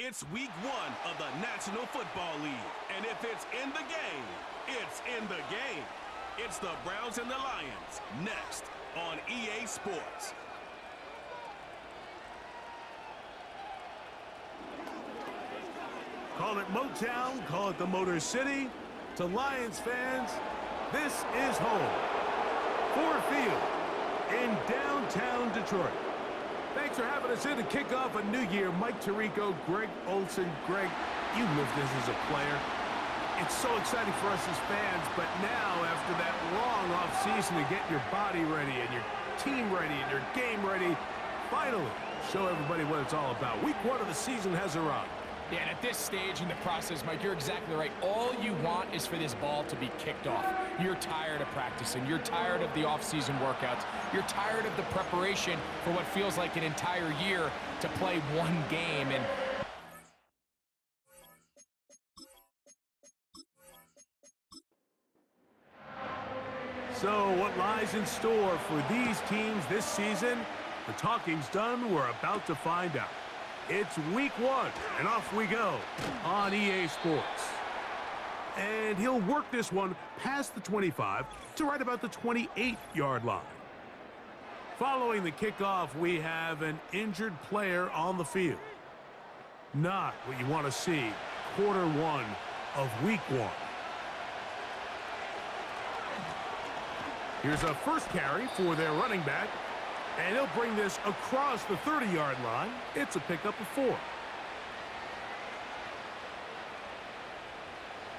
It's week 1 of the National Football League. And if it's in the game, it's in the game. It's the Browns and the Lions, next on EA Sports. Call it Motown, call it the Motor City. To Lions fans, this is home. Ford Field in downtown Detroit. Thanks for having us in to kick off a new year. Mike Tirico, Greg Olson. Greg, you lived this as a player. It's so exciting for us as fans, but now after that long offseason to get your body ready and your team ready and your game ready, finally show everybody what it's all about. Week 1 of the season has arrived. Yeah, and at this stage in the process, Mike, you're exactly right. All you want is for this ball to be kicked off. You're tired of practicing. You're tired of the off-season workouts. You're tired of the preparation for what feels like an entire year to play one game. And so what lies in store for these teams this season? The talking's done. We're about to find out. It's week 1, and off we go on EA Sports. And he'll work this one past the 25 to right about the 28-yard line. Following the kickoff, we have an injured player on the field. Not what you want to see quarter 1 of week 1. Here's a first carry for their running back. And he'll bring this across the 30-yard line. It's a pickup of 4.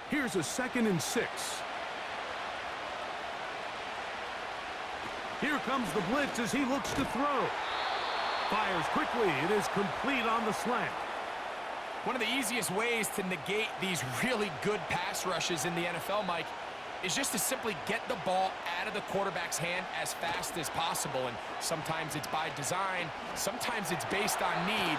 Here's a 2nd and 6. Here comes the blitz as he looks to throw. Fires quickly. It is complete on the slant. one of the easiest ways to negate these really good pass rushes in the NFL, Mike, is just to simply get the ball out of the quarterback's hand as fast as possible. And sometimes it's by design, sometimes it's based on need.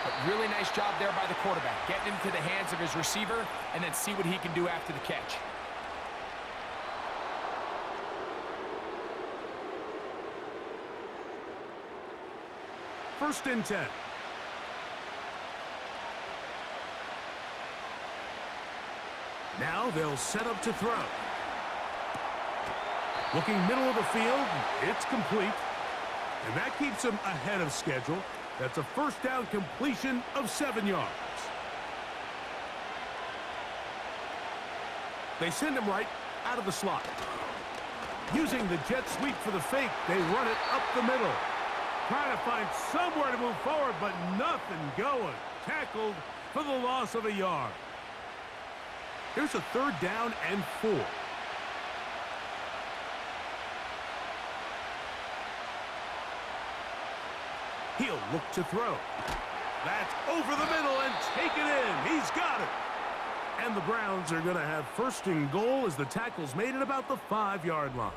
But really nice job there by the quarterback, getting into the hands of his receiver and then see what he can do after the catch. First and 10. Now they'll set up to throw. Looking middle of the field, it's complete. And that keeps him ahead of schedule. That's a first down completion of 7 yards. They send him right out of the slot. Using the jet sweep for the fake, they run it up the middle. Trying to find somewhere to move forward, but nothing going. Tackled for the loss of a yard. Here's a third down and 4. He'll look to throw. That's over the middle and take it in. He's got it. And the Browns are going to have first and goal as the tackle's made at about the 5-yard line.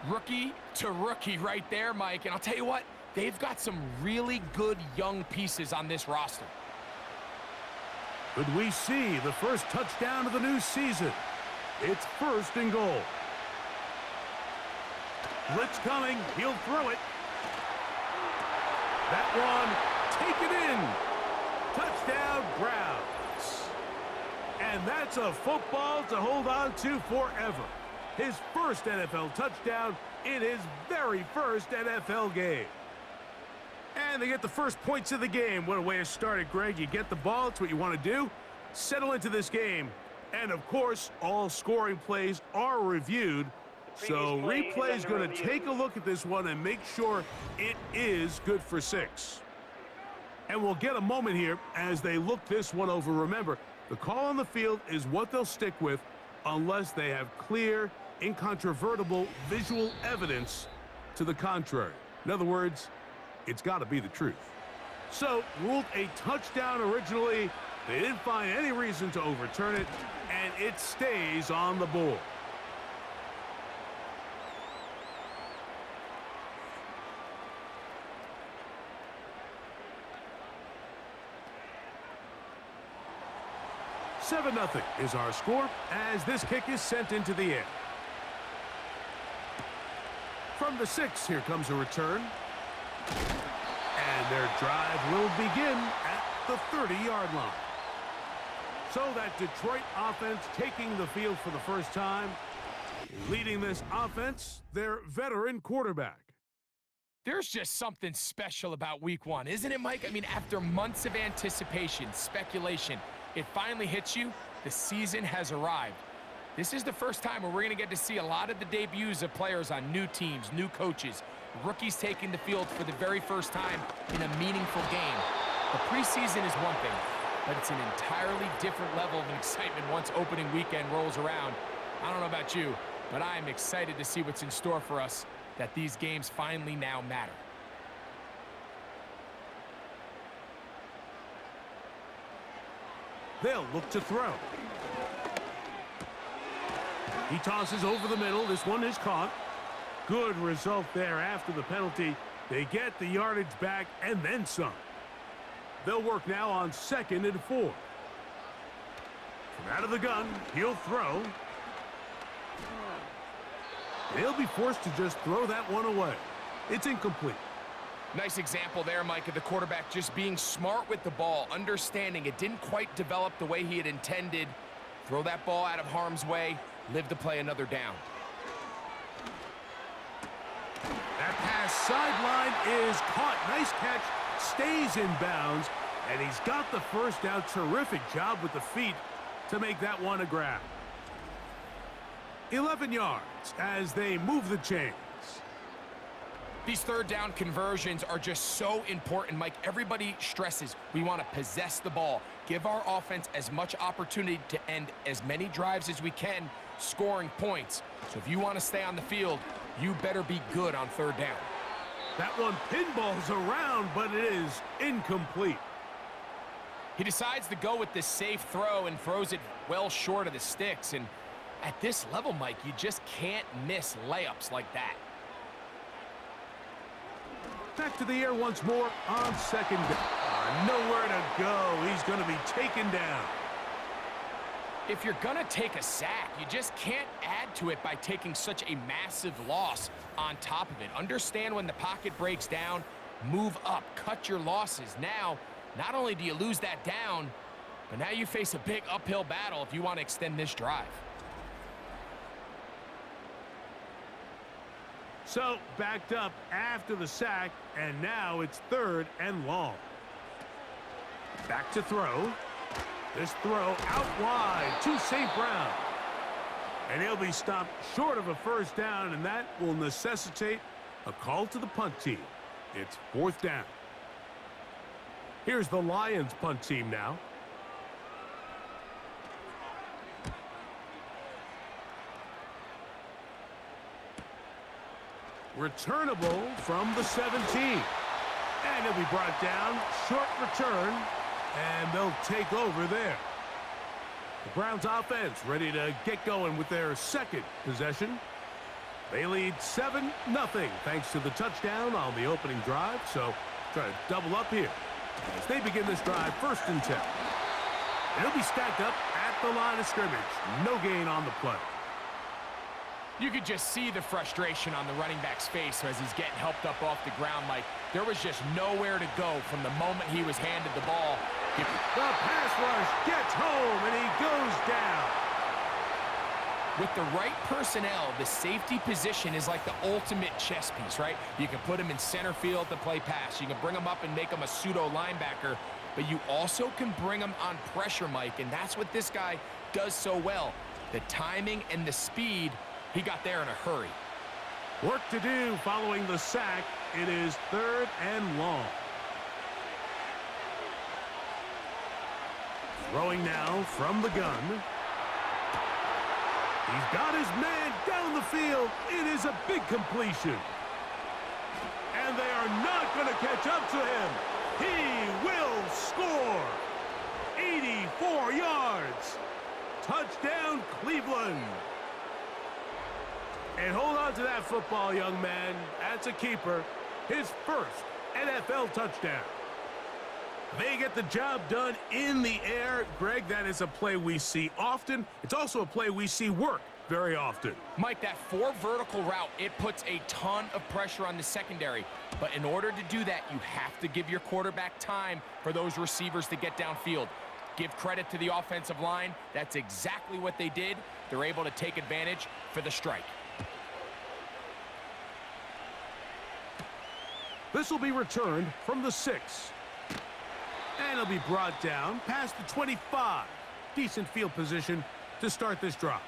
Rookie to rookie right there, Mike. And I'll tell you what, they've got some really good young pieces on this roster. Could we see the first touchdown of the new season? It's first and goal. Blitz coming. He'll throw it. That one, take it in. Touchdown, Browns. And that's a football to hold on to forever. His first NFL touchdown in his very first NFL game. And they get the first points of the game. What a way to start it, Greg. You get the ball. It's what you want to do. Settle into this game. And, of course, all scoring plays are reviewed. So replay is going to take a look at this one and make sure it is good for 6. And we'll get a moment here as they look this one over. Remember, the call on the field is what they'll stick with unless they have clear, incontrovertible visual evidence to the contrary. In other words, it's got to be the truth. So, ruled a touchdown originally. They didn't find any reason to overturn it, and it stays on the board. Seven 0 is our score as this kick is sent into the air. From the 6, here comes a return. And their drive will begin at the 30-yard line. So that Detroit offense taking the field for the first time. Leading this offense, their veteran quarterback. There's just something special about week one, isn't it, Mike? I mean, after months of anticipation, speculation, it finally hits you. The season has arrived. This is the first time where we're going to get to see a lot of the debuts of players on new teams, new coaches, rookies taking the field for the very first time in a meaningful game. The preseason is one thing, but it's an entirely different level of excitement once opening weekend rolls around. I don't know about you, but I am excited to see what's in store for us, that these games finally now matter. They'll look to throw. He tosses over the middle. This one is caught. Good result there after the penalty. They get the yardage back and then some. They'll work now on 2nd and 4. From out of the gun, he'll throw. They'll be forced to just throw that one away. It's incomplete. Nice example there, Mike, of the quarterback just being smart with the ball, understanding it didn't quite develop the way he had intended. Throw that ball out of harm's way, live to play another down. That pass sideline is caught. Nice catch, stays in bounds, and he's got the first down. Terrific job with the feet to make that one a grab. 11 yards as they move the chains. These third down conversions are just so important, Mike. Everybody stresses we want to possess the ball, give our offense as much opportunity to end as many drives as we can, scoring points. So if you want to stay on the field, you better be good on third down. That one pinballs around, but it is incomplete. He decides to go with this safe throw and throws it well short of the sticks. And at this level, Mike, you just can't miss layups like that. Back to the air once more on 2nd down. Nowhere to go. He's going to be taken down. If you're going to take a sack, you just can't add to it by taking such a massive loss on top of it. Understand when the pocket breaks down, move up, cut your losses. Now, not only do you lose that down, but now you face a big uphill battle if you want to extend this drive. So, backed up after the sack, and now it's 3rd and long. Back to throw. This throw out wide to St. Brown. And he'll be stopped short of a first down, and that will necessitate a call to the punt team. It's 4th down. Here's the Lions punt team now. Returnable from the 17. And he'll be brought down. Short return. And they'll take over there. The Browns offense ready to get going with their 2nd possession. They lead 7-0 thanks to the touchdown on the opening drive. So try to double up here as they begin this drive 1st and 10. And he'll be stacked up at the line of scrimmage. No gain on the play. You could just see the frustration on the running back's face as he's getting helped up off the ground, Mike. There was just nowhere to go from the moment he was handed the ball. The pass rush gets home, and he goes down. With the right personnel, the safety position is like the ultimate chess piece, right? You can put him in center field to play pass. You can bring him up and make him a pseudo linebacker, but you also can bring him on pressure, Mike, and that's what this guy does so well. The timing and the speed. He got there in a hurry. Work to do following the sack. It is 3rd and long. Throwing now from the gun. He's got his man down the field. It is a big completion. And they are not going to catch up to him. He will score. 84 yards. Touchdown, Cleveland. And hold on to that football, young man. That's a keeper. His 1st NFL touchdown. They get the job done in the air. Greg, that is a play we see often. It's also a play we see work very often. Mike, that 4 vertical route, it puts a ton of pressure on the secondary. But in order to do that, you have to give your quarterback time for those receivers to get downfield. Give credit to the offensive line. That's exactly what they did. They're able to take advantage for the strike. This will be returned from the 6. And it'll be brought down past the 25. Decent field position to start this drive.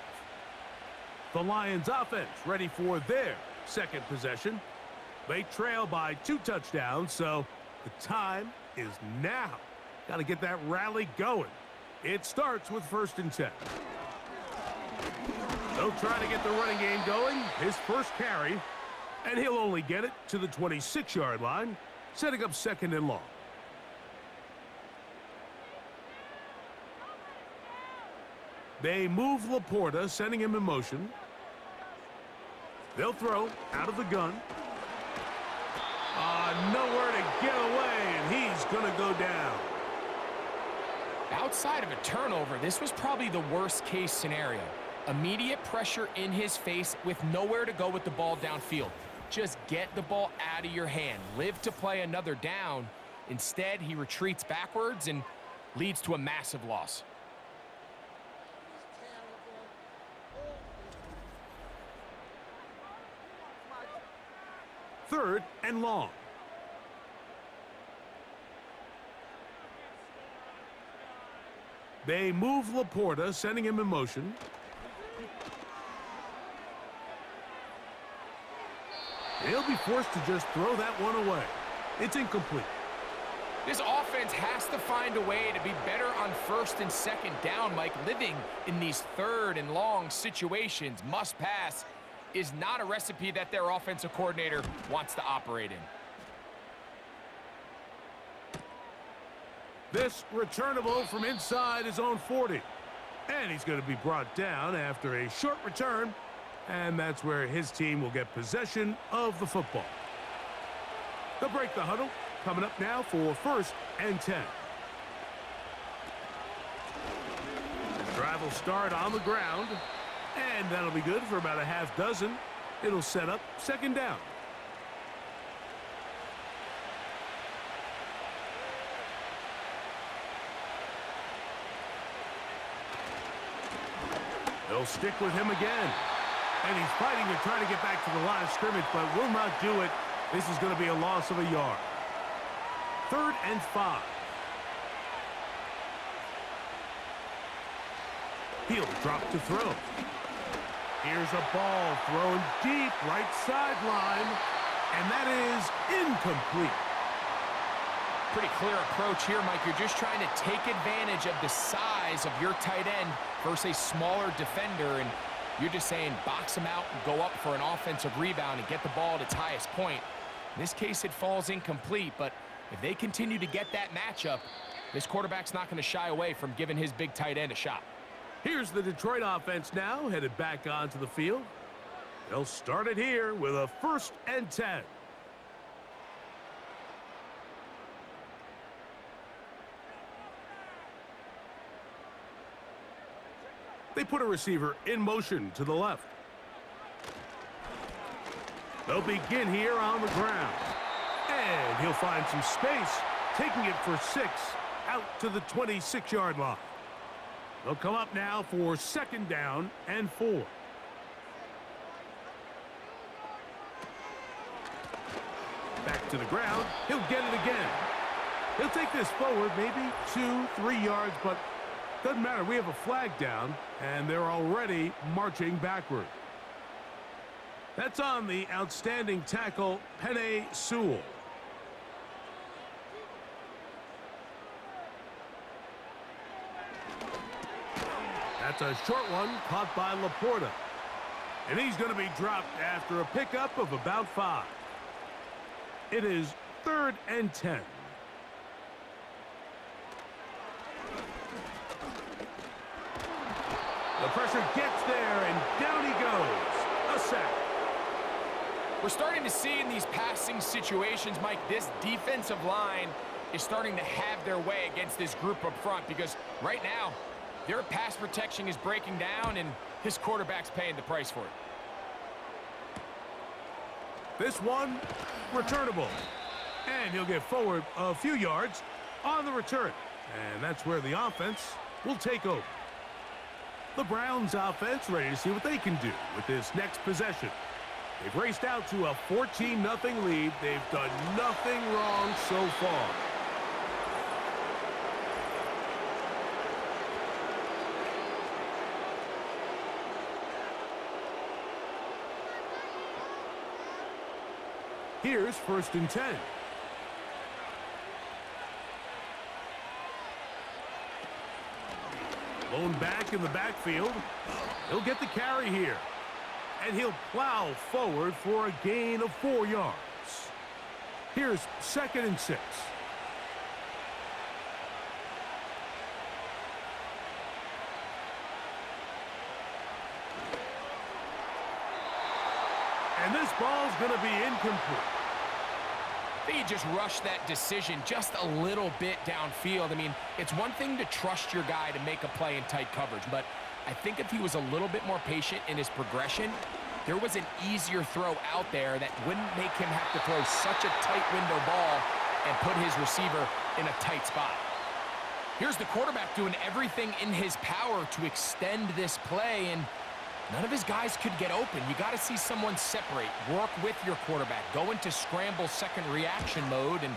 The Lions offense ready for their second possession. They trail by 2 touchdowns, so the time is now. Got to get that rally going. It starts with 1st and 10. They'll try to get the running game going. His first carry, and he'll only get it to the 26-yard line, setting up 2nd and long. They move Laporta, sending him in motion. They'll throw out of the gun. Nowhere to get away, and he's going to go down. Outside of a turnover, this was probably the worst-case scenario. Immediate pressure in his face with nowhere to go with the ball downfield. Just get the ball out of your hand. Live to play another down. Instead, he retreats backwards and leads to a massive loss. Third and long. They move Laporta, sending him in motion. He'll be forced to just throw that one away. It's incomplete. This offense has to find a way to be better on 1st and 2nd down, Mike. Living in these 3rd and long situations, must pass, is not a recipe that their offensive coordinator wants to operate in. This returnable from inside his own 40. And he's going to be brought down after a short return. And that's where his team will get possession of the football. They'll break the huddle. Coming up now for 1st and 10. The drive will start on the ground. And that'll be good for about a half dozen. It'll set up 2nd down. They'll stick with him again. And he's fighting to try to get back to the line of scrimmage, but will not do it. This is going to be a loss of a yard. 3rd and 5. He'll drop to throw. Here's a ball thrown deep right sideline, and that is incomplete. Pretty clear approach here, Mike. You're just trying to take advantage of the size of your tight end versus a smaller defender, and you're just saying box him out and go up for an offensive rebound and get the ball at its highest point. In this case, it falls incomplete, but if they continue to get that matchup, this quarterback's not going to shy away from giving his big tight end a shot. Here's the Detroit offense now, headed back onto the field. They'll start it here with a 1st and 10. They put a receiver in motion to the left. They'll begin here on the ground. And he'll find some space, taking it for 6 out to the 26-yard line. They'll come up now for 2nd down and 4. Back to the ground. He'll get it again. He'll take this forward maybe 2-3 yards, but doesn't matter. We have a flag down, and they're already marching backward. That's on the outstanding tackle, Penei Sewell. That's a short one caught by Laporta. And he's going to be dropped after a pickup of about 5. It is 3rd and 10. The pressure gets there, and down he goes. A sack. We're starting to see in these passing situations, Mike, this defensive line is starting to have their way against this group up front, because right now, their pass protection is breaking down, and His quarterback's paying the price for it. This one, returnable. And he'll get forward a few yards on the return. And that's where the offense will take over. The Browns offense ready to see what they can do with this next possession. They've raced out to a 14-0 lead. They've done nothing wrong so far. Here's 1st and 10. Blown back in the backfield. He'll get the carry here. And he'll plow forward for a gain of 4 yards. Here's 2nd and 6. And this ball's going to be incomplete. They just rushed that decision just a little bit downfield. I mean, it's one thing to trust your guy to make a play in tight coverage, but I think if he was a little bit more patient in his progression, there was an easier throw out there that wouldn't make him have to throw such a tight window ball and put his receiver in a tight spot. Here's the quarterback doing everything in his power to extend this play, and none of his guys could get open. You got to see someone separate, work with your quarterback, go into scramble second reaction mode, and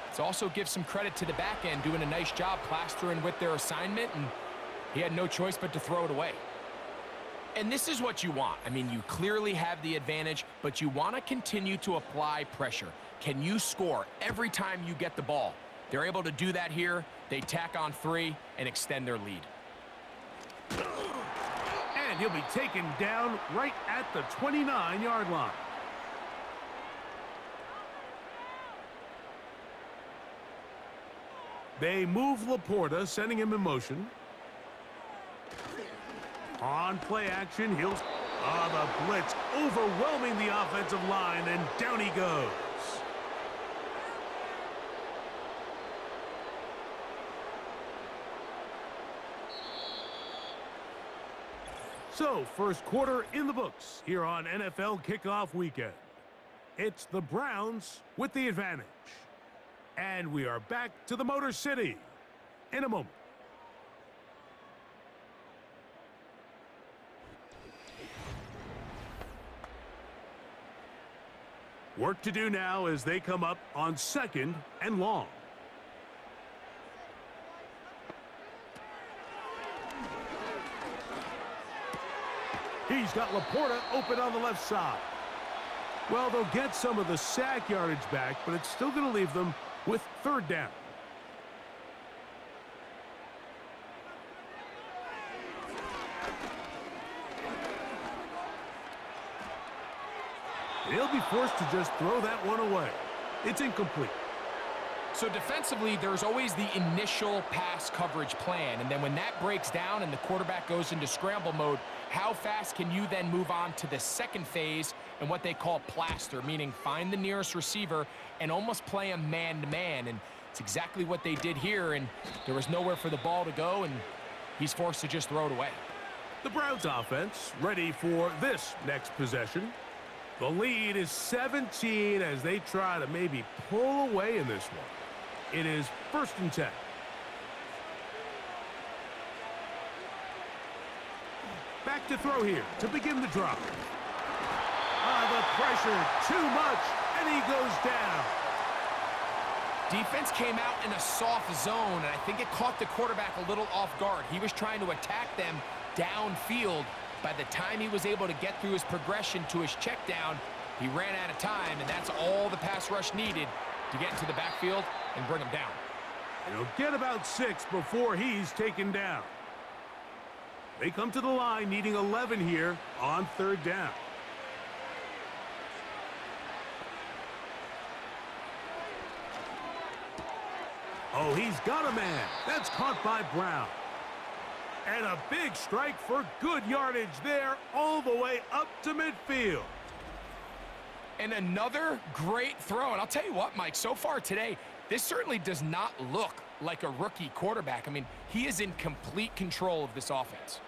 it's also give some credit to the back end doing a nice job plastering with their assignment, and he had no choice but to throw it away. And this is what you want. I mean, you clearly have the advantage, but you want to continue to apply pressure. Can you score every time you get the ball? They're able to do that here. They tack on 3 and extend their lead. And he'll be taken down right at the 29-yard line. They move Laporta, sending him in motion. On play action, he'll... the blitz overwhelming the offensive line, and down he goes. So, first quarter in the books here on NFL Kickoff Weekend. It's the Browns with the advantage. And we are back to the Motor City in a moment. Work to do now as they come up on 2nd and long. He's got Laporta open on the left side. Well, they'll get some of the sack yardage back, but it's still going to leave them with 3rd down. He'll be forced to just throw that one away. It's incomplete. So defensively, there's always the initial pass coverage plan, and then when that breaks down and the quarterback goes into scramble mode, how fast can you then move on to the second phase and what they call plaster, meaning find the nearest receiver and almost play him man-to-man, and it's exactly what they did here, and there was nowhere for the ball to go, and he's forced to just throw it away. The Browns offense ready for this next possession. The lead is 17 as they try to maybe pull away in this one. It is 1st and 10. Back to throw here to begin the drive. The pressure, too much, and he goes down. Defense came out in a soft zone, and I think it caught the quarterback a little off guard. He was trying to attack them downfield. By the time he was able to get through his progression to his check down, he ran out of time, and that's all the pass rush needed to get into the backfield and bring him down. And he'll get about 6 before he's taken down. They come to the line needing 11 here on 3rd down. Oh, he's got a man. That's caught by Brown. And a big strike for good yardage there all the way up to midfield. And another great throw. And I'll tell you what, Mike, so far today, this certainly does not look like a rookie quarterback. I mean, he is in complete control of this offense.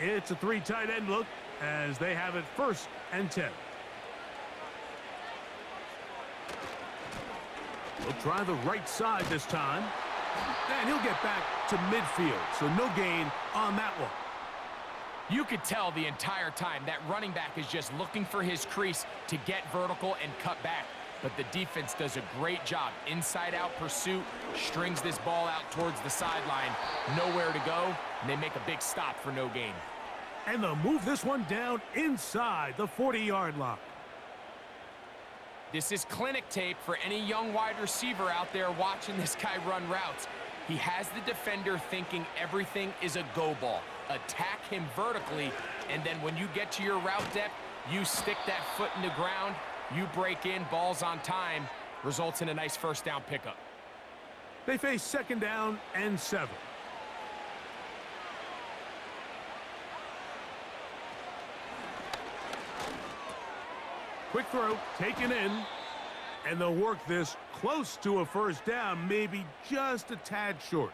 It's a 3 tight end look as they have it 1st and 10. He'll try the right side this time. And he'll get back to midfield, so no gain on that one. You could tell the entire time that running back is just looking for his crease to get vertical and cut back. But the defense does a great job. Inside-out pursuit, strings this ball out towards the sideline. Nowhere to go, and they make a big stop for no gain. And they'll move this one down inside the 40-yard line. This is clinic tape for any young wide receiver out there watching this guy run routes. He has the defender thinking everything is a go ball. Attack him vertically, and then when you get to your route depth, you stick that foot in the ground, you break in, balls on time, results in a nice 1st down pickup. They face 2nd down and 7. Quick throw, taken in, and they'll work this close to a 1st down, maybe just a tad short.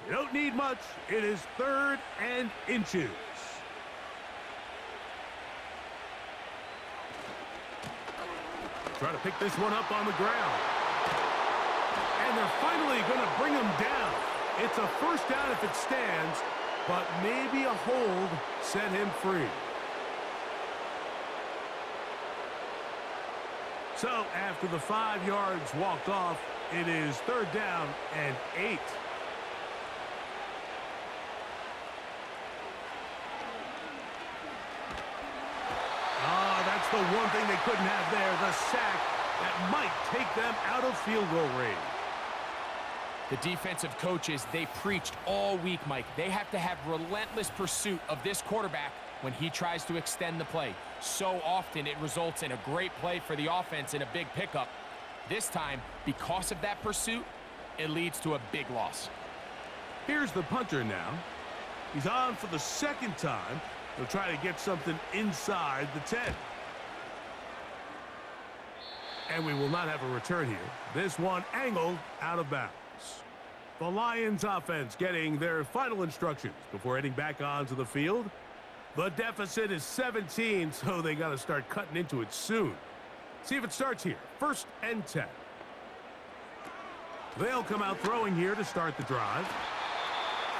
You don't need much. It is 3rd and inches. Try to pick this one up on the ground. And they're finally going to bring him down. It's a 1st down if it stands, but maybe a hold set him free. So after the 5 yards walked off, it is 3rd down and 8. That's the one thing they couldn't have there, the sack that might take them out of field goal range. The defensive coaches, they preached all week, Mike. They have to have relentless pursuit of this quarterback when he tries to extend the play. So often it results in a great play for the offense and a big pickup. This time, because of that pursuit, it leads to a big loss. Here's the punter now. He's on for the 2nd time. He'll try to get something inside the 10. And we will not have a return here. This one angled out of bounds. The Lions offense getting their final instructions before heading back onto the field. The deficit is 17, so they got to start cutting into it soon. See if it starts here. 1st and 10. They'll come out throwing here to start the drive.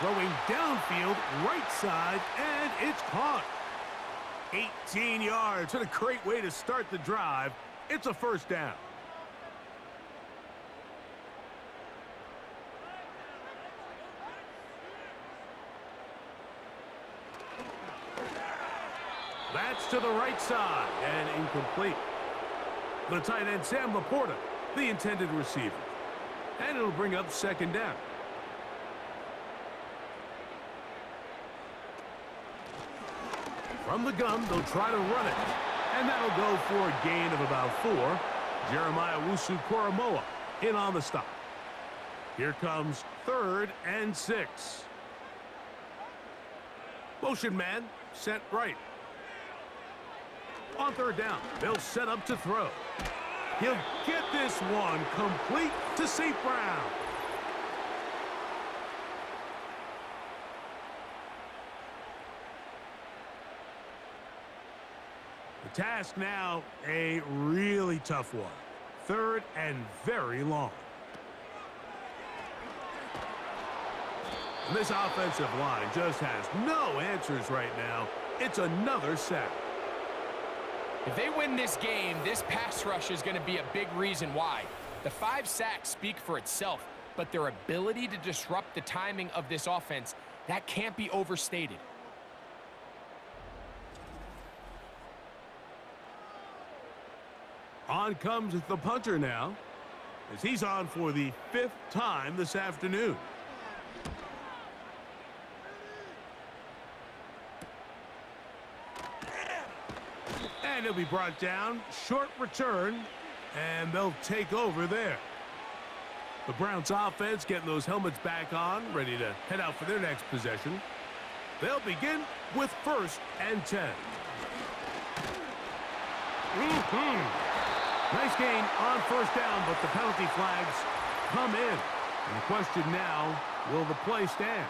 Throwing downfield, right side, and it's caught. 18 yards. What a great way to start the drive. It's a 1st down. That's to the right side and incomplete. The tight end, Sam Laporta, the intended receiver. And it'll bring up 2nd down. From the gun, they'll try to run it. And that'll go for a gain of about 4. Jeremiah Wusu-Koramoah in on the stop. Here comes 3rd and 6. Motion man set right. On 3rd down, they'll set up to throw. He'll get this one complete to St. Brown. The task now, a really tough one. 3rd and very long. And this offensive line just has no answers right now. It's another sack. If they win this game, this pass rush is going to be a big reason why. The 5 sacks speak for itself, but their ability to disrupt the timing of this offense, that can't be overstated. On comes the punter now, as he's on for the 5th time this afternoon. And he'll be brought down. Short return, and they'll take over there. The Browns offense getting those helmets back on, ready to head out for their next possession. They'll begin with 1st and 10. Nice gain on 1st down, but the penalty flags come in. And the question now, will the play stand?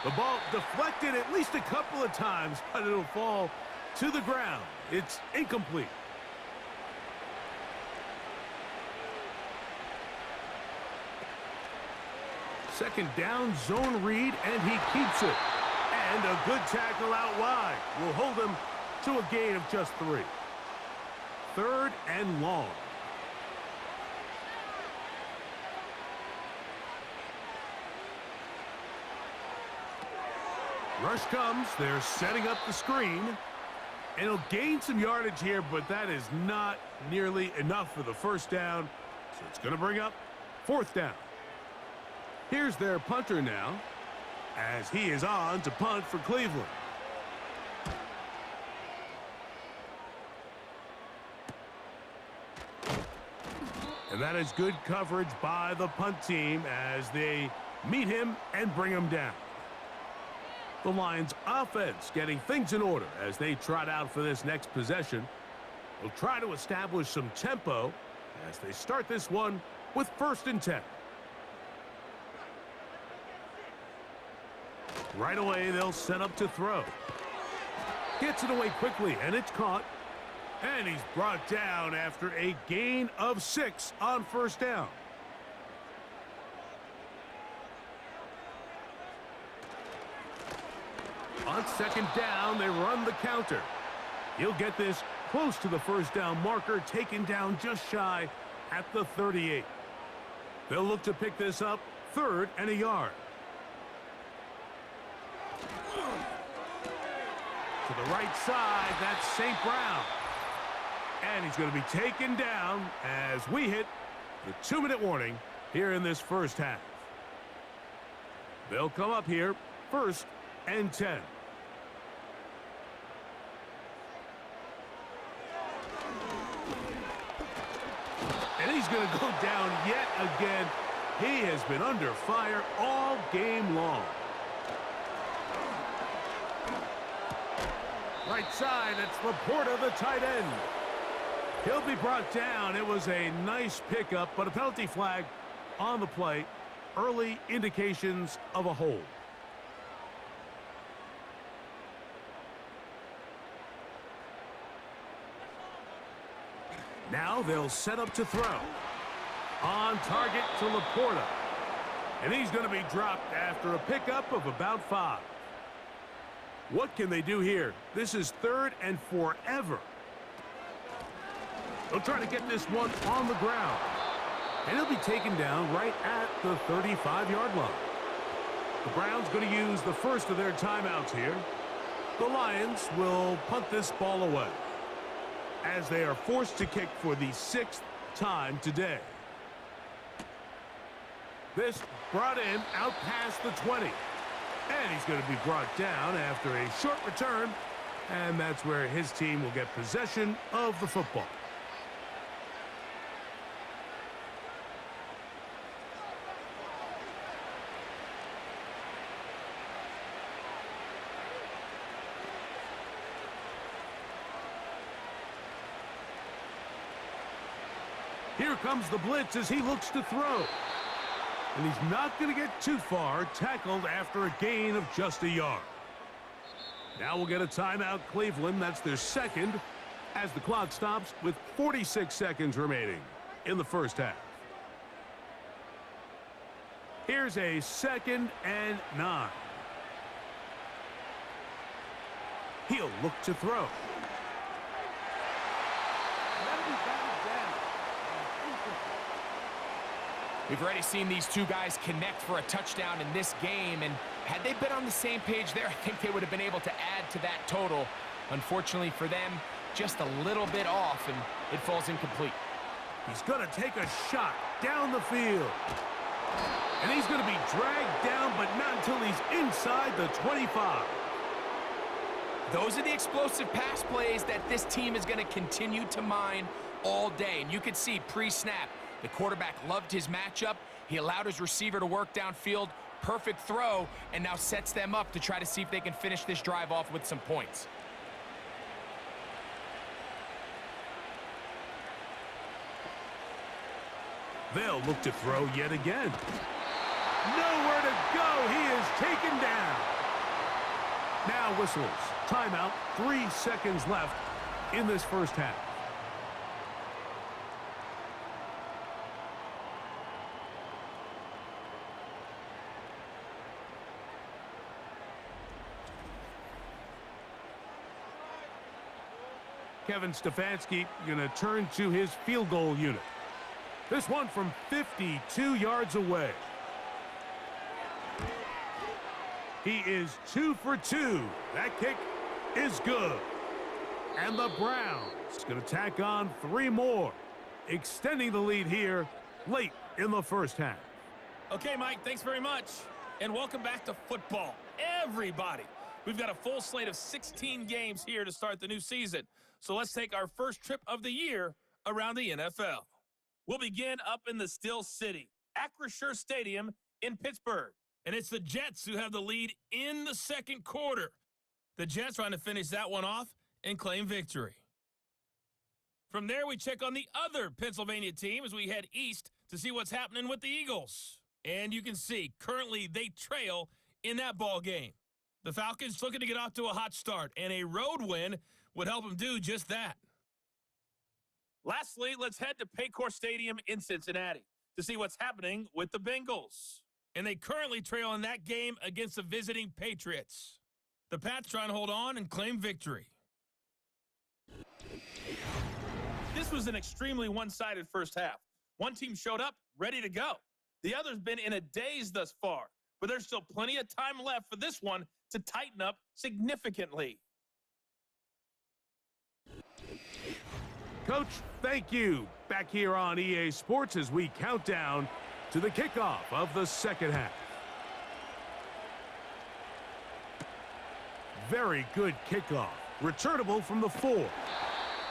The ball deflected at least a couple of times, but it'll fall to the ground. It's incomplete. Second down, zone read, and he keeps it. And a good tackle out wide will hold him to a gain of just 3. Third and long. Rush comes. They're setting up the screen. And he'll gain some yardage here, but that is not nearly enough for the first down. So it's going to bring up 4th down. Here's their punter now, as he is on to punt for Cleveland. And that is good coverage by the punt team as they meet him and bring him down. The Lions offense getting things in order as they trot out for this next possession. They'll try to establish some tempo as they start this one with 1st and 10. Right away, they'll set up to throw. Gets it away quickly, and it's caught. And he's brought down after a gain of 6 on 1st down. On 2nd down, they run the counter. He'll get this close to the 1st down marker, taken down just shy at the 38. They'll look to pick this up 3rd and a yard. To the right side, that's St. Brown. And he's going to be taken down as we hit the 2-minute warning here in this first half. They'll come up here 1st and 10. And he's going to go down yet again. He has been under fire all game long. Right side, it's Laporta, the tight end. He'll be brought down. It was a nice pickup, but a penalty flag on the play. Early indications of a hold. Now they'll set up to throw. On target to Laporta. And he's going to be dropped after a pickup of about 5. What can they do here? This is 3rd and forever. They'll try to get this one on the ground. And he'll be taken down right at the 35-yard line. The Browns going to use the first of their timeouts here. The Lions will punt this ball away as they are forced to kick for the 6th time today. This brought in out past the 20. And he's going to be brought down after a short return. And that's where his team will get possession of the football. Here comes the blitz as he looks to throw. And he's not going to get too far, tackled after a gain of just a yard. Now we'll get a timeout, Cleveland. That's their 2nd as the clock stops with 46 seconds remaining in the first half. Here's a 2nd and 9. He'll look to throw. We've already seen these two guys connect for a touchdown in this game, and had they been on the same page there, I think they would have been able to add to that total. Unfortunately for them, just a little bit off, and it falls incomplete. He's going to take a shot down the field. And he's going to be dragged down, but not until he's inside the 25. Those are the explosive pass plays that this team is going to continue to mine all day. And you could see pre-snap, the quarterback loved his matchup. He allowed his receiver to work downfield. Perfect throw, and now sets them up to try to see if they can finish this drive off with some points. They'll look to throw yet again. Nowhere to go. He is taken down. Now whistles. Timeout. 3 seconds left in this first half. Kevin Stefanski going to turn to his field goal unit. This one from 52 yards away. He is 2 for 2. That kick is good. And the Browns going to tack on 3 more, extending the lead here late in the first half. Okay, Mike, thanks very much. And welcome back to football. Everybody. We've got a full slate of 16 games here to start the new season. So let's take our first trip of the year around the NFL. We'll begin up in the Steel City, Acrisure Stadium in Pittsburgh. And it's the Jets who have the lead in the second quarter. The Jets trying to finish that one off and claim victory. From there, we check on the other Pennsylvania team as we head east to see what's happening with the Eagles. And you can see, currently they trail in that ball game. The Falcons looking to get off to a hot start, and a road win would help them do just that. Lastly, let's head to Paycor Stadium in Cincinnati to see what's happening with the Bengals. And they currently trail in that game against the visiting Patriots. The Pats trying to hold on and claim victory. This was an extremely one-sided first half. One team showed up, ready to go. The other's been in a daze thus far, but there's still plenty of time left for this one to tighten up significantly. Coach, thank you. Back here on EA Sports as we count down to the kickoff of the second half. Very good kickoff. Returnable from the 4.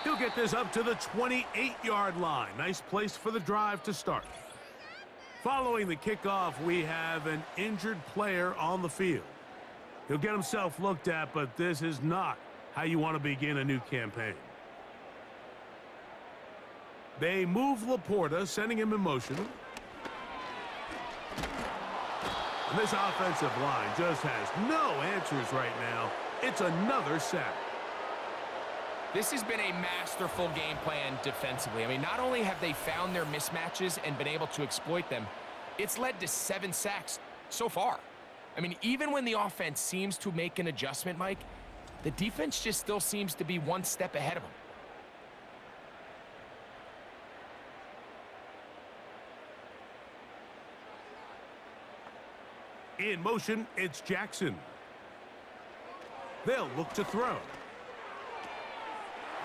He'll get this up to the 28-yard line. Nice place for the drive to start. Following the kickoff, we have an injured player on the field. He'll get himself looked at, but this is not how you want to begin a new campaign. They move Laporta, sending him in motion. And this offensive line just has no answers right now. It's another sack. This has been a masterful game plan defensively. I mean, not only have they found their mismatches and been able to exploit them, it's led to 7 sacks so far. I mean, even when the offense seems to make an adjustment, Mike, the defense just still seems to be one step ahead of them. In motion, it's Jackson. They'll look to throw.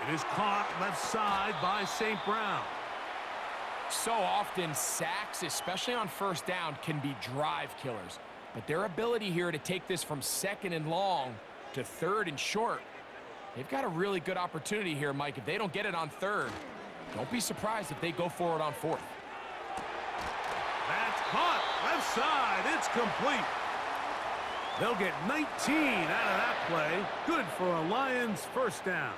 It is caught left side by St. Brown. So often, sacks, especially on first down, can be drive killers. But their ability here to take this from 2nd and long to 3rd and short, they've got a really good opportunity here, Mike. If they don't get it on 3rd, don't be surprised if they go for it on 4th. That's caught left side. It's complete. They'll get 19 out of that play. Good for a Lions first down.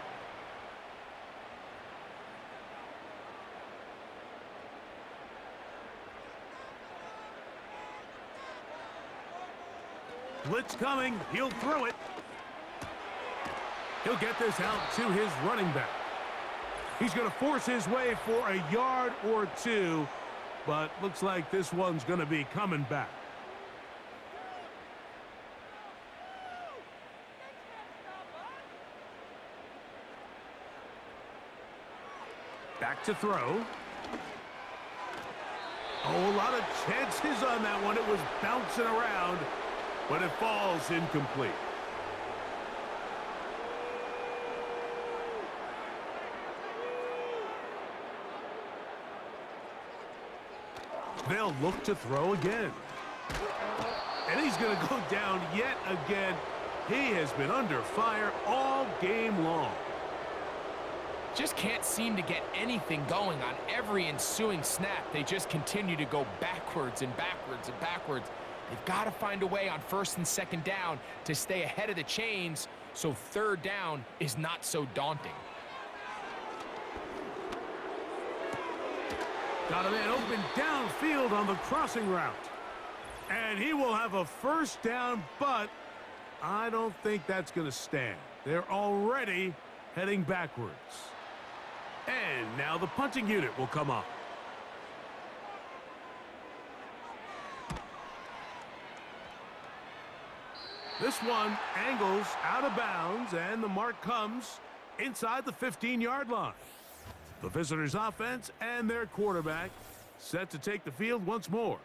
Blitz coming. He'll throw it. He'll get this out to his running back. He's going to force his way for a yard or 2, but looks like this one's going to be coming back. Back to throw. Oh, a lot of chances on that one. It was bouncing around, but it falls incomplete. They'll look to throw again. And he's going to go down yet again. He has been under fire all game long. Just can't seem to get anything going on every ensuing snap. They just continue to go backwards and backwards and backwards. They've got to find a way on 1st and 2nd down to stay ahead of the chains so 3rd down is not so daunting. Got a man open downfield on the crossing route. And he will have a first down, but I don't think that's going to stand. They're already heading backwards. And now the punting unit will come up. This one angles out of bounds, and the mark comes inside the 15-yard line. The visitors' offense and their quarterback set to take the field once more.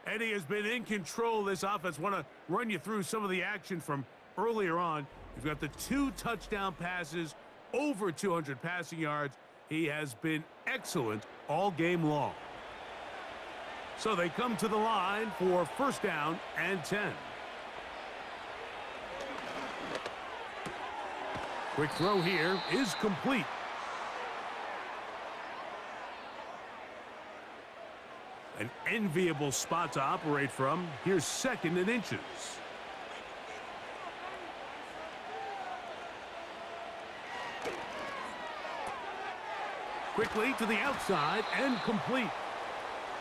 Eddie has been in control of this offense. Want to run you through some of the action from earlier on. You've got the 2 touchdown passes, over 200 passing yards. He has been excellent all game long. So they come to the line for first down and 10. Quick throw here is complete. An enviable spot to operate from. Here's 2nd and inches. Quickly to the outside and complete.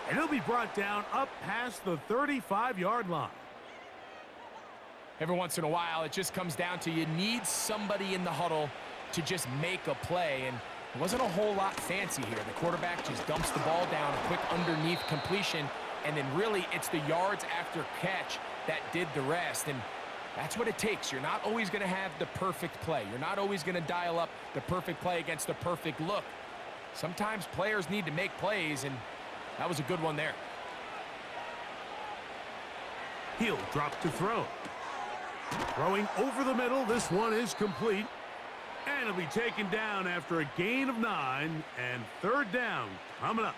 And he'll be brought down up past the 35-yard line. Every once in a while, it just comes down to you need somebody in the huddle to just make a play. And it wasn't a whole lot fancy here. The quarterback just dumps the ball down, a quick underneath completion, and then really it's the yards after catch that did the rest. And that's what it takes. You're not always going to have the perfect play. You're not always going to dial up the perfect play against the perfect look. Sometimes players need to make plays, and that was a good one there. He'll drop to throw. Throwing over the middle, this one is complete. And it'll be taken down after a gain of 9, and 3rd down coming up.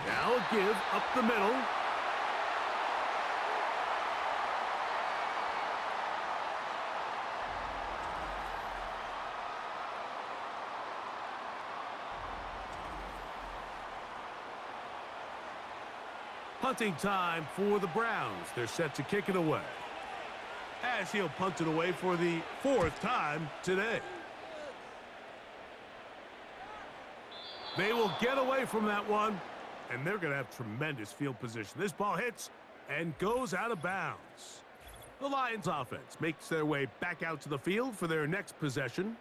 Now a give up the middle. Punting time for the Browns. They're set to kick it away, as he'll punt it away for the 4th time today. They will get away from that one, and they're going to have tremendous field position. This ball hits and goes out of bounds. The Lions offense makes their way back out to the field for their next possession.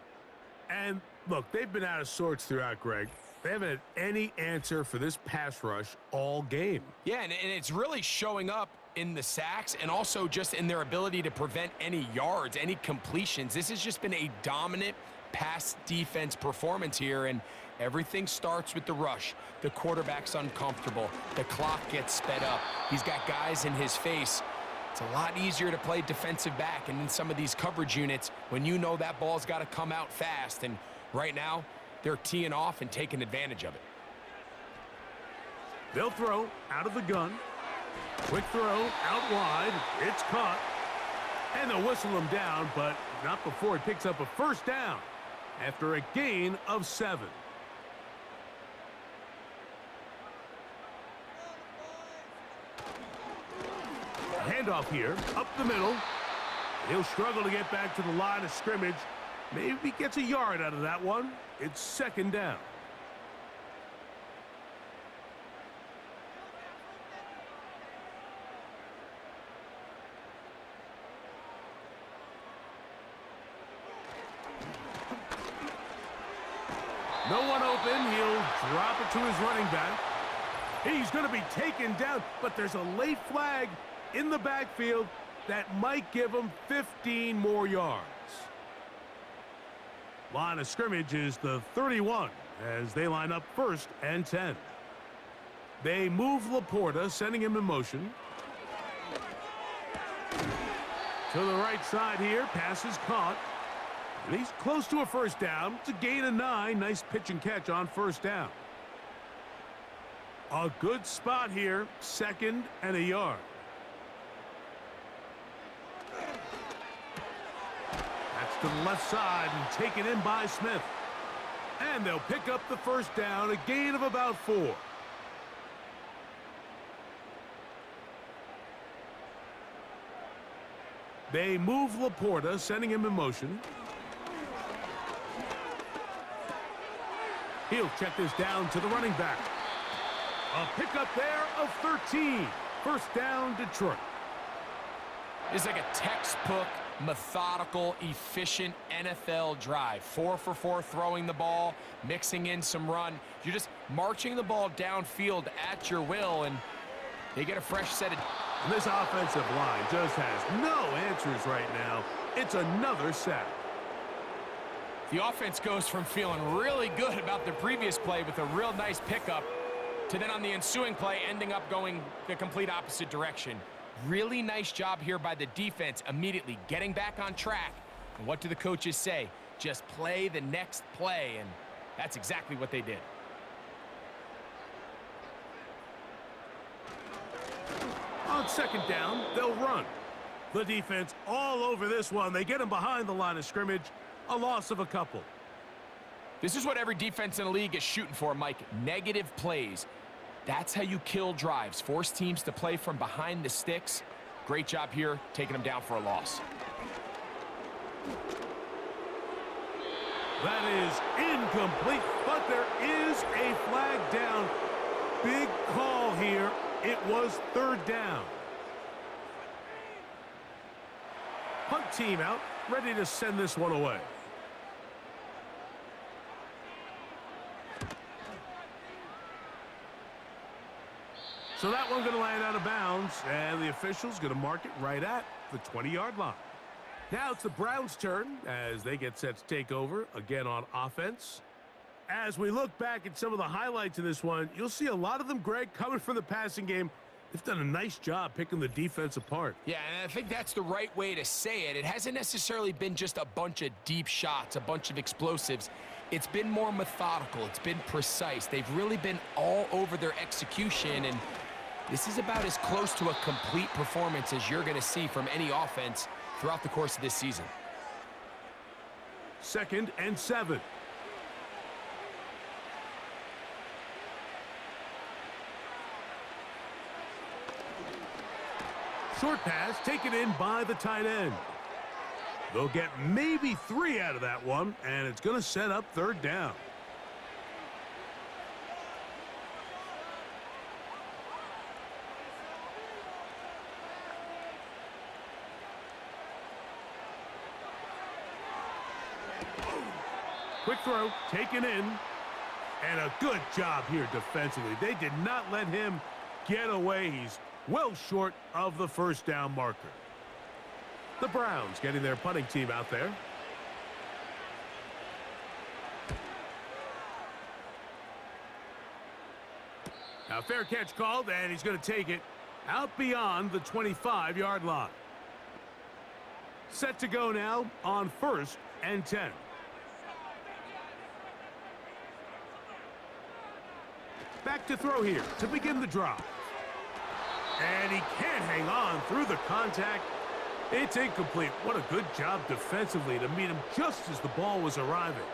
And look, they've been out of sorts throughout, Greg. They haven't had any answer for this pass rush all game. Yeah, and it's really showing up in the sacks and also just in their ability to prevent any yards, any completions. This has just been a dominant pass defense performance here, and everything starts with the rush. The quarterback's uncomfortable. The clock gets sped up. He's got guys in his face. It's a lot easier to play defensive back and in some of these coverage units when you know that ball's got to come out fast. And right now, they're teeing off and taking advantage of it. They'll throw out of the gun. Quick throw out wide. It's caught. And they'll whistle him down, but not before he picks up a first down after a gain of 7. Handoff here, up the middle. He'll struggle to get back to the line of scrimmage. Maybe he gets a yard out of that one. It's 2nd down. No one open. He'll drop it to his running back. He's going to be taken down, but there's a late flag in the backfield that might give him 15 more yards. Line of scrimmage is the 31 as they line up 1st and 10. They move Laporta, sending him in motion. To the right side here, pass is caught. And he's close to a first down. It's a gain of 9. Nice pitch and catch on first down. A good spot here, 2nd and a yard. To the left side and taken in by Smith. And they'll pick up the first down, a gain of about 4. They move Laporta, sending him in motion. He'll check this down to the running back. A pickup there of 13. First down, Detroit. It's like a textbook, methodical, efficient NFL drive. 4 for 4 throwing the ball, mixing in some run. You're just marching the ball downfield at your will, and they get a fresh set of... And this offensive line just has no answers right now. It's another sack. The offense goes from feeling really good about the previous play with a real nice pickup to then on the ensuing play ending up going the complete opposite direction. Really nice job here by the defense immediately getting back on track. And what do the coaches say? Just play the next play, and that's exactly what they did. On second down, they'll run. The defense all over this one. They get him behind the line of scrimmage. A loss of a couple. This is what every defense in the league is shooting for, Mike. Negative plays. That's how you kill drives. Force teams to play from behind the sticks. Great job here, taking them down for a loss. That is incomplete, but there is a flag down. Big call here. It was third down. Punt team out, ready to send this one away. So that one's going to land out of bounds, and the official's going to mark it right at the 20-yard line. Now it's the Browns' turn as they get set to take over again on offense. As we look back at some of the highlights of this one, you'll see a lot of them, Greg, coming from the passing game. They've done a nice job picking the defense apart. Yeah, and I think that's the right way to say it. It hasn't necessarily been just a bunch of deep shots, a bunch of explosives. It's been more methodical. It's been precise. They've really been all over their execution, and this is about as close to a complete performance as you're going to see from any offense throughout the course of this season. 2nd and 7. Short pass taken in by the tight end. They'll get maybe 3 out of that one, and it's going to set up third down. Quick throw, taken in, and a good job here defensively. They did not let him get away. He's well short of the first down marker. The Browns getting their punting team out there. Now fair catch called, and he's going to take it out beyond the 25-yard line. Set to go now on 1st and 10. Back to throw here to begin the drive. And he can't hang on through the contact. It's incomplete. What a good job defensively to meet him just as the ball was arriving.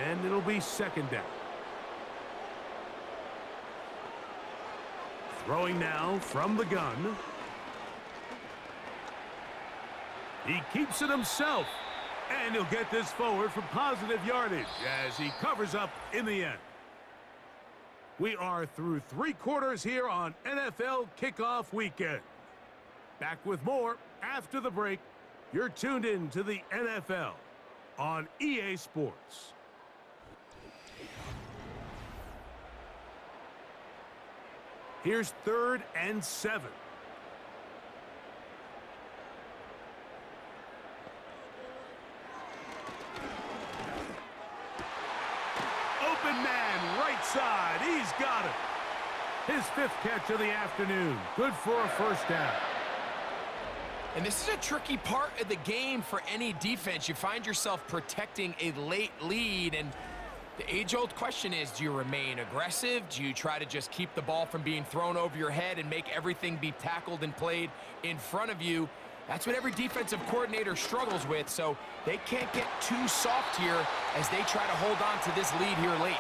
And it'll be 2nd down. Throwing now from the gun. He keeps it himself. And he'll get this forward for positive yardage as he covers up in the end. We are through 3 quarters here on NFL Kickoff Weekend. Back with more after the break. You're tuned in to the NFL on EA Sports. Here's 3rd and 7. Open man, right side. He's got it. His 5th catch of the afternoon. Good for a first down. And this is a tricky part of the game for any defense. You find yourself protecting a late lead, and the age-old question is, do you remain aggressive? Do you try to just keep the ball from being thrown over your head and make everything be tackled and played in front of you? That's what every defensive coordinator struggles with, so they can't get too soft here as they try to hold on to this lead here late.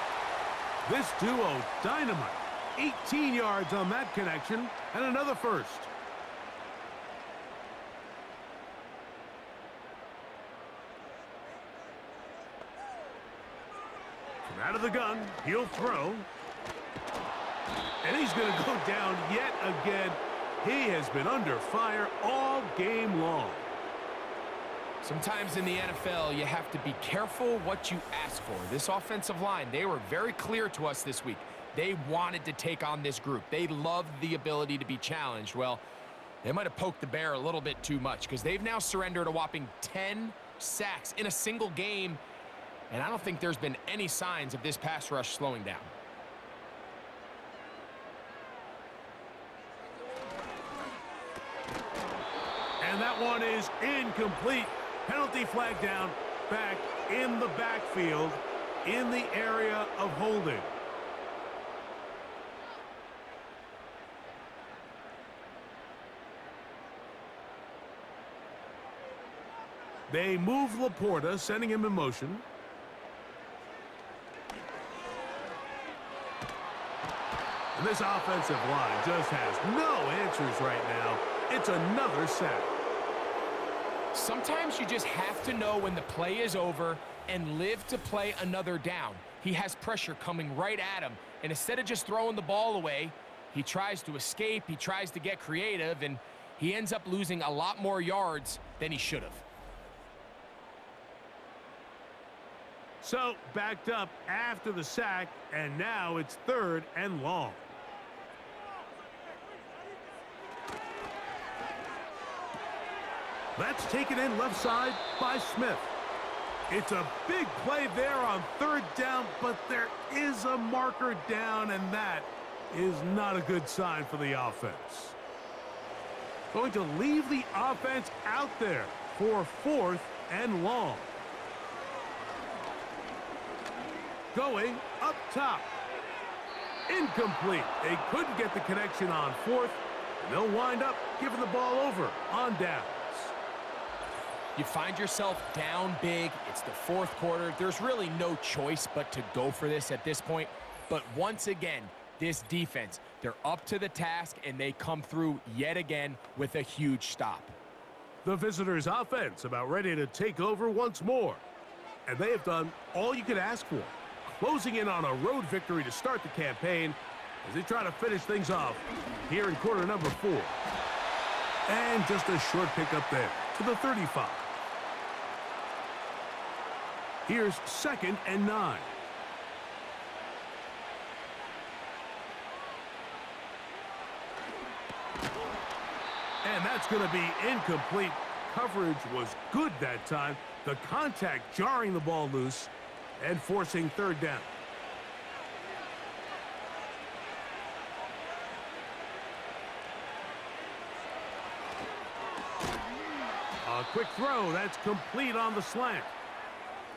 This duo, dynamite. 18 yards on that connection, and another first. From out of the gun, he'll throw. And he's going to go down yet again. He has been under fire all game long. Sometimes in the NFL, you have to be careful what you ask for. This offensive line, they were very clear to us this week. They wanted to take on this group. They loved the ability to be challenged. Well, they might have poked the bear a little bit too much because they've now surrendered a whopping 10 sacks in a single game, and I don't think there's been any signs of this pass rush slowing down. And that one is incomplete. Penalty flag down, back in the backfield, in the area of holding. They move Laporta, sending him in motion. And this offensive line just has no answers right now. It's another sack. Sometimes you just have to know when the play is over and live to play another down. He has pressure coming right at him, and instead of just throwing the ball away, he tries to escape, he tries to get creative, and he ends up losing a lot more yards than he should have. So, backed up after the sack, and now it's 3rd and long. That's taken in left side by Smith. It's a big play there on 3rd down, but there is a marker down, and that is not a good sign for the offense. Going to leave the offense out there for 4th and long. Going up top. Incomplete. They couldn't get the connection on 4th, and they'll wind up giving the ball over on downs. You find yourself down big. It's the 4th quarter. There's really no choice but to go for this at this point. But once again, this defense, they're up to the task, and they come through yet again with a huge stop. The visitors' offense about ready to take over once more. And they have done all you could ask for, closing in on a road victory to start the campaign as they try to finish things off here in quarter number 4. And just a short pickup there to the 35. Here's 2nd and 9. And that's going to be incomplete. Coverage was good that time. The contact jarring the ball loose and forcing 3rd down. A quick throw. That's complete on the slant.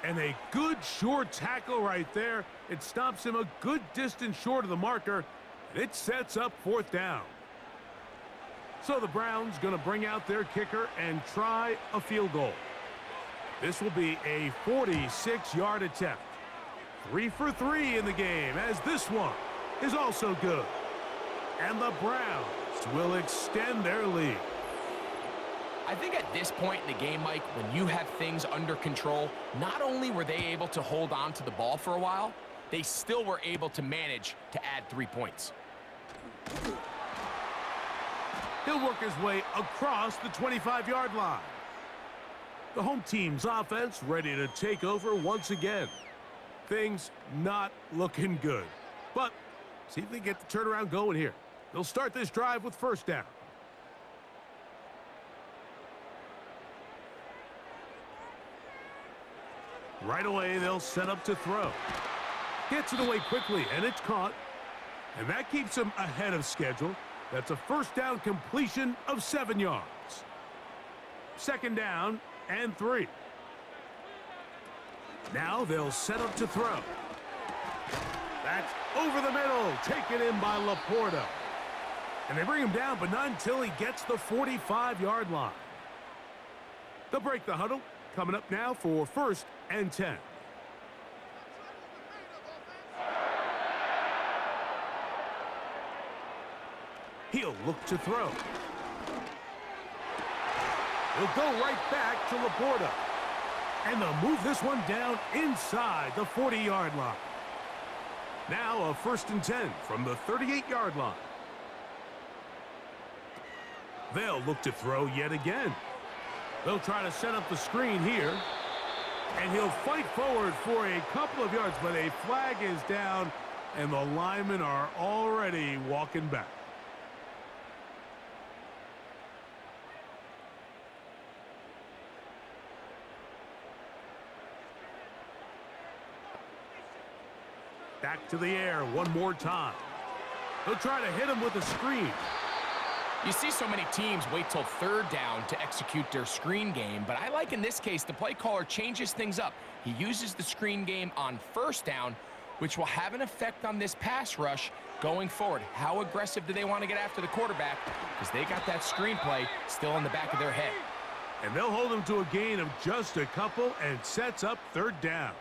And a good short tackle right there. It stops him a good distance short of the marker. And it sets up 4th down. So the Browns going to bring out their kicker and try a field goal. This will be a 46-yard attempt. 3 for 3 in the game, as this one is also good. And the Browns will extend their lead. I think at this point in the game, Mike, when you have things under control, not only were they able to hold on to the ball for a while, they still were able to manage to add 3 points. He'll work his way across the 25-yard line. The home team's offense ready to take over once again. Things not looking good. But see if they get the turnaround going here. They'll start this drive with 1st down. Right away, they'll set up to throw. Gets it away quickly, and it's caught. And that keeps him ahead of schedule. That's a 1st down completion of 7 yards. 2nd down and 3. Now they'll set up to throw. That's over the middle, taken in by Laporta. And they bring him down, but not until he gets the 45-yard line. They'll break the huddle. Coming up now for 1st and 10. He'll look to throw. He'll go right back to Laporta. And they'll move this one down inside the 40-yard line. Now a 1st and 10 from the 38-yard line. They'll look to throw yet again. They'll try to set up the screen here. And he'll fight forward for a couple of yards, but a flag is down, and the linemen are already walking back. Back to the air one more time. They'll try to hit him with a screen. You see so many teams wait till 3rd down to execute their screen game, but I like in this case the play caller changes things up. He uses the screen game on 1st down, which will have an effect on this pass rush going forward. How aggressive do they want to get after the quarterback? Because they got that screen play still in the back of their head. And they'll hold him to a gain of just a couple and sets up 3rd down.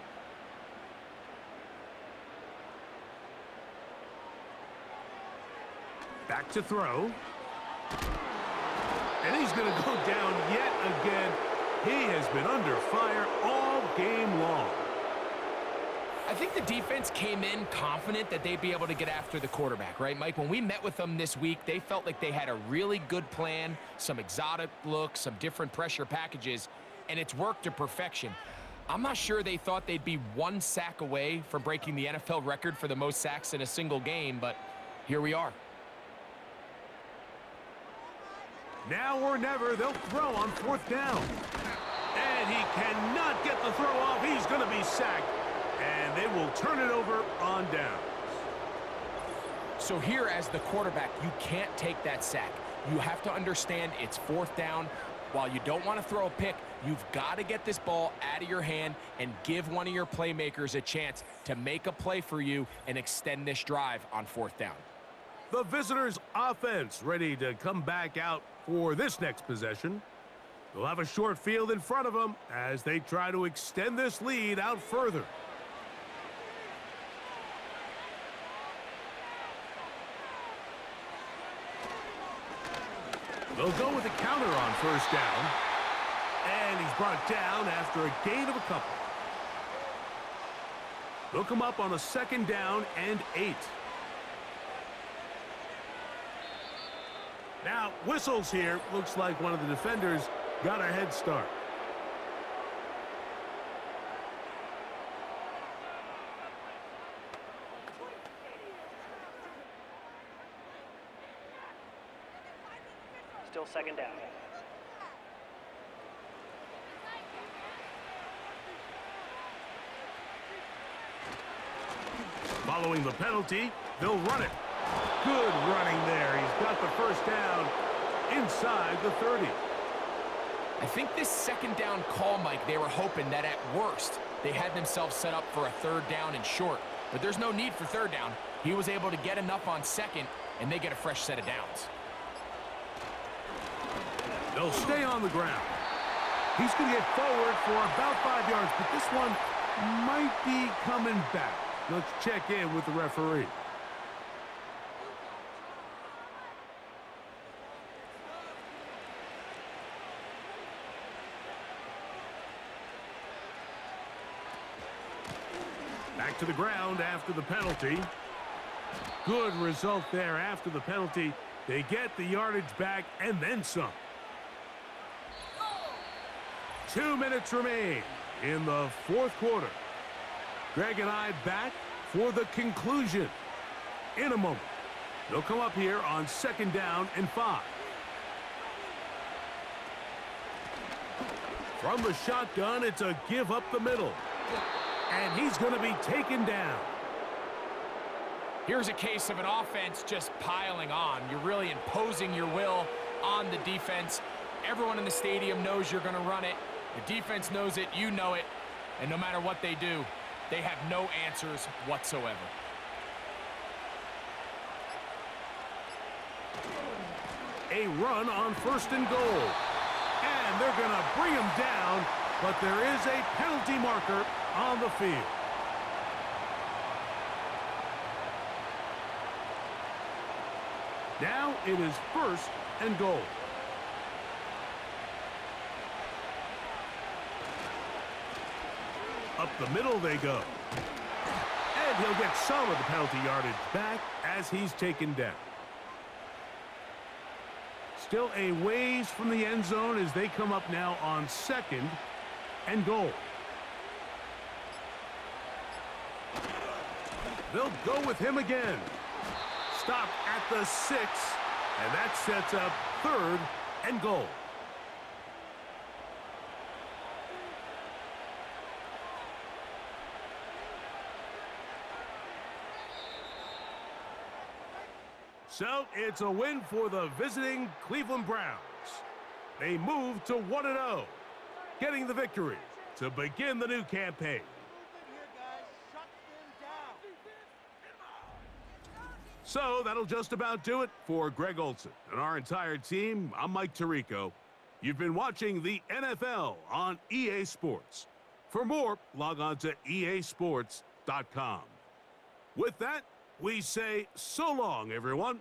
Back to throw. And he's going to go down yet again. He has been under fire all game long. I think the defense came in confident that they'd be able to get after the quarterback, right, Mike? When we met with them this week, they felt like they had a really good plan, some exotic looks, some different pressure packages, and it's worked to perfection. I'm not sure they thought they'd be 1 sack away from breaking the NFL record for the most sacks in a single game, but here we are. Now or never, they'll throw on 4th down. And he cannot get the throw off. He's going to be sacked. And they will turn it over on downs. So here as the quarterback, you can't take that sack. You have to understand it's 4th down. While you don't want to throw a pick, you've got to get this ball out of your hand and give one of your playmakers a chance to make a play for you and extend this drive on 4th down. The visitors' offense ready to come back out for this next possession. They'll have a short field in front of them as they try to extend this lead out further. They'll go with a counter on 1st down. And he's brought down after a gain of a couple. They'll come up on a 2nd down and 8. Now, whistles here. Looks like one of the defenders got a head start. Still 2nd down. Following the penalty, they'll run it. Good running there. He's got the 1st down inside the 30. I think this 2nd down call, Mike, they were hoping that at worst they had themselves set up for a 3rd down and short. But there's no need for 3rd down. He was able to get enough on 2nd, and they get a fresh set of downs. They'll stay on the ground. He's going to get forward for about 5 yards, but this one might be coming back. Let's check in with the referee. Back to the ground after the penalty. Good result there after the penalty. They get the yardage back and then some. 2 minutes remain in the 4th quarter. Greg and I back for the conclusion in a moment. They'll come up here on 2nd down and 5. From the shotgun, it's a give up the middle. And he's going to be taken down. Here's a case of an offense just piling on. You're really imposing your will on the defense. Everyone in the stadium knows you're going to run it. The defense knows it, you know it. And no matter what they do, they have no answers whatsoever. A run on 1st and goal. And they're going to bring him down, but there is a penalty marker on the field. Now it is 1st and goal. Up the middle they go. And he'll get some of the penalty yardage back as he's taken down. Still a ways from the end zone as they come up now on 2nd and goal. They'll go with him again. Stop at the 6, and that sets up 3rd and goal. So it's a win for the visiting Cleveland Browns. They move to 1-0, getting the victory to begin the new campaign. So that'll just about do it for Greg Olson and our entire team. I'm Mike Tirico. You've been watching the NFL on EA Sports. For more, log on to easports.com. With that, we say so long, everyone.